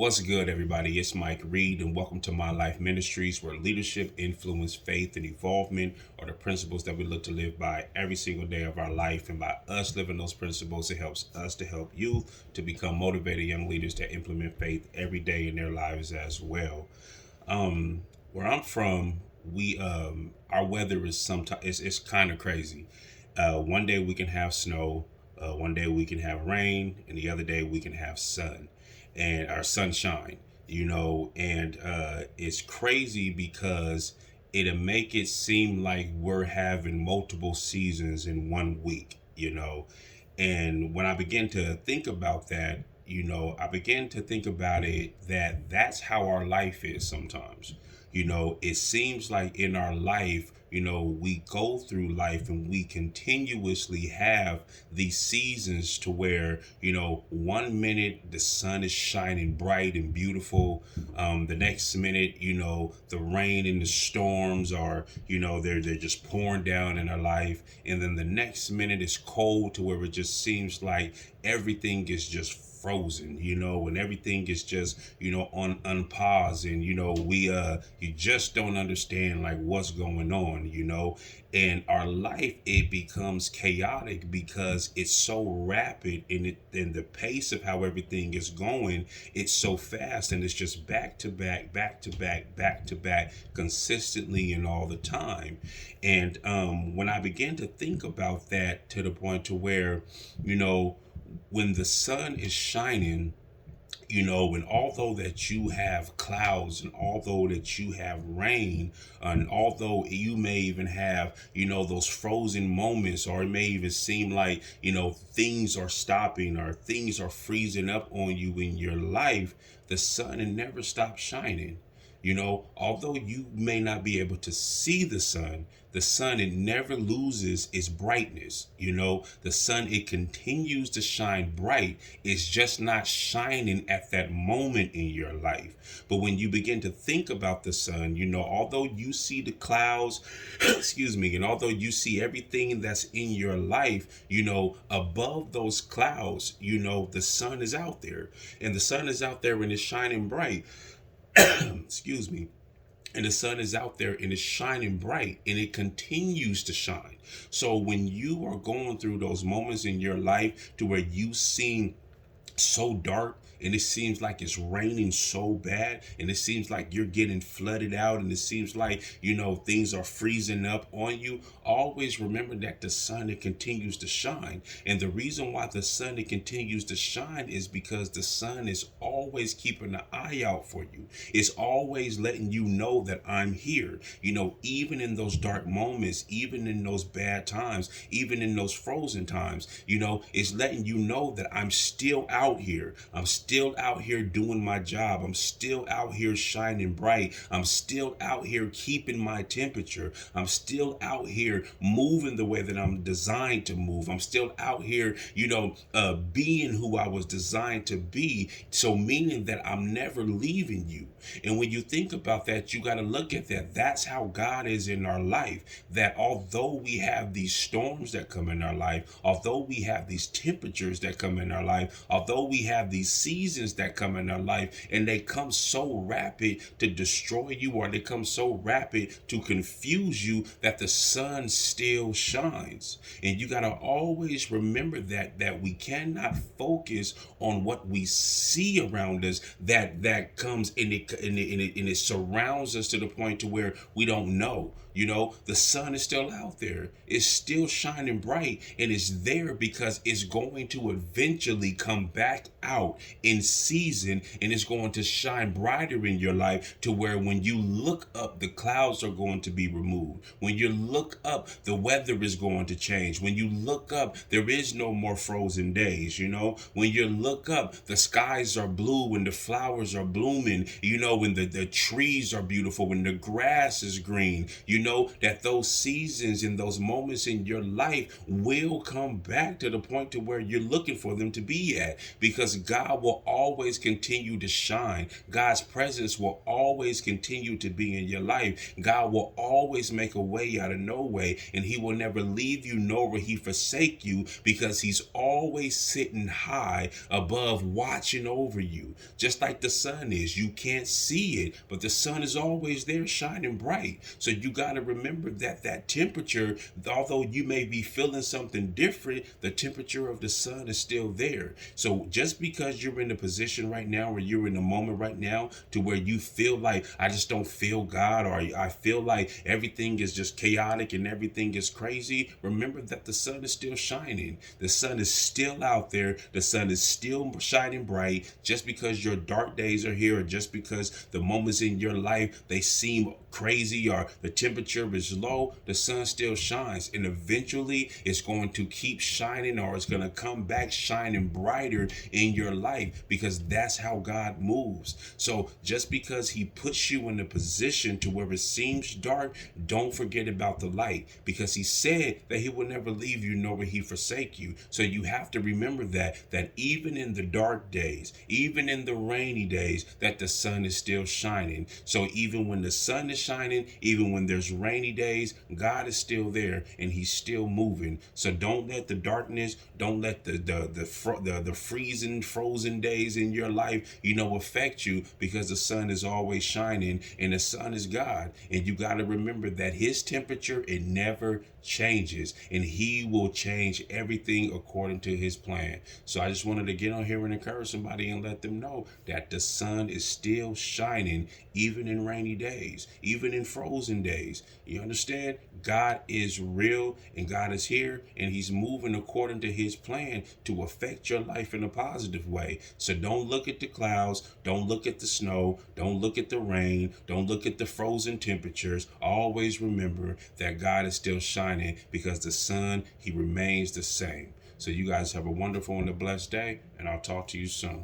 What's good, everybody? It's Mike Reed, and welcome to My Life Ministries, where leadership, influence, faith, and evolvement are the principles that we look to live by every single day of our life. And by us living those principles, it helps us to help you to become motivated young leaders that implement faith every day in their lives as well. Where I'm from, we our weather is sometimes it's kind of crazy. One day we can have snow, one day we can have rain, and the other day we can have sun and our sunshine. And it's crazy because it'll make it seem like we're having multiple seasons in one week. And when I begin to think about that, I begin to think about it that that's how our life is sometimes. It seems like in our life, we go through life and we continuously have these seasons to where, one minute the sun is shining bright and beautiful. The next minute, the rain and the storms are, they're just pouring down in our life. And then the next minute it's cold to where it just seems like everything is just frozen, and everything is just, on pause, and you just don't understand like what's going on, and our life, it becomes chaotic because it's so rapid, and the pace of how everything is going, it's so fast, and it's just back to back, back to back, back to back, consistently and all the time. And when I began to think about that, to the point to where, when the sun is shining, and although that you have clouds, and although that you have rain, and although you may even have, those frozen moments, or it may even seem like, things are stopping or things are freezing up on you in your life, the sun never stops shining. Although you may not be able to see the sun, it never loses its brightness. The sun, it continues to shine bright. It's just not shining at that moment in your life. But when you begin to think about the sun, although you see the clouds, excuse me, and although you see everything that's in your life, above those clouds, the sun is out there. And the sun is out there and it's shining bright. Excuse me. And the sun is out there and it's shining bright, and it continues to shine. So when you are going through those moments in your life to where you seem so dark, and it seems like it's raining so bad, and it seems like you're getting flooded out, and it seems like, things are freezing up on you, always remember that the sun, it continues to shine. And the reason why the sun, it continues to shine is because the sun is always keeping an eye out for you. It's always letting you know that I'm here, even in those dark moments, even in those bad times, even in those frozen times, it's letting you know that I'm still out here. I'm still out here doing my job. I'm still out here shining bright. I'm still out here keeping my temperature. I'm still out here moving the way that I'm designed to move. I'm still out here, being who I was designed to be. So meaning that I'm never leaving you. And when you think about that, you got to look at that. That's how God is in our life. That although we have these storms that come in our life, although we have these temperatures that come in our life, although we have these seasons that come in our life, and they come so rapid to destroy you, or they come so rapid to confuse you, that the sun still shines. And you got to always remember that we cannot focus on what we see around us, that comes and it surrounds us to the point to where we don't know. The sun is still out there. It's still shining bright, and it's there because it's going to eventually come back out in season, and it's going to shine brighter in your life to where when you look up, the clouds are going to be removed. When you look up, the weather is going to change. When you look up, there is no more frozen days. When you look up, the skies are blue and the flowers are blooming, when the trees are beautiful, when the grass is green, know that those seasons and those moments in your life will come back to the point to where you're looking for them to be at, because God will always continue to shine. God's presence will always continue to be in your life. God will always make a way out of no way, and he will never leave you, nor will he forsake you, because he's always sitting high above, watching over you, just like the sun is. You can't see it, but the sun is always there shining bright. So you got to remember that that temperature, although you may be feeling something different, the temperature of the sun is still there. So just because you're in a position right now, or you're in a moment right now to where you feel like, I just don't feel God, or I feel like everything is just chaotic and everything is crazy, remember that the sun is still shining. The sun is still out there. The sun is still shining bright. Just because your dark days are here, or just because the moments in your life they seem crazy, or the temperature is low, the sun still shines, and eventually it's going to keep shining, or it's going to come back shining brighter in your life, because that's how God moves. So just because he puts you in a position to where it seems dark, don't forget about the light, because he said that he will never leave you, nor will he forsake you. So you have to remember that even in the dark days, even in the rainy days, that the sun is still shining. So even when the sun is shining, even when there's rainy days, God is still there, and he's still moving. So don't let the darkness, don't let the freezing, frozen days in your life, affect you, because the sun is always shining, and the sun is God. And you got to remember that his temperature, it never changes, and he will change everything according to his plan. So I just wanted to get on here and encourage somebody and let them know that the sun is still shining, even in rainy days, even in frozen days. You understand? God is real, and God is here, and he's moving according to his plan to affect your life in a positive way. So don't look at the clouds, don't look at the snow, don't look at the rain, don't look at the frozen temperatures. Always remember that God is still shining, because the sun, he remains the same. So you guys have a wonderful and a blessed day, and I'll talk to you soon.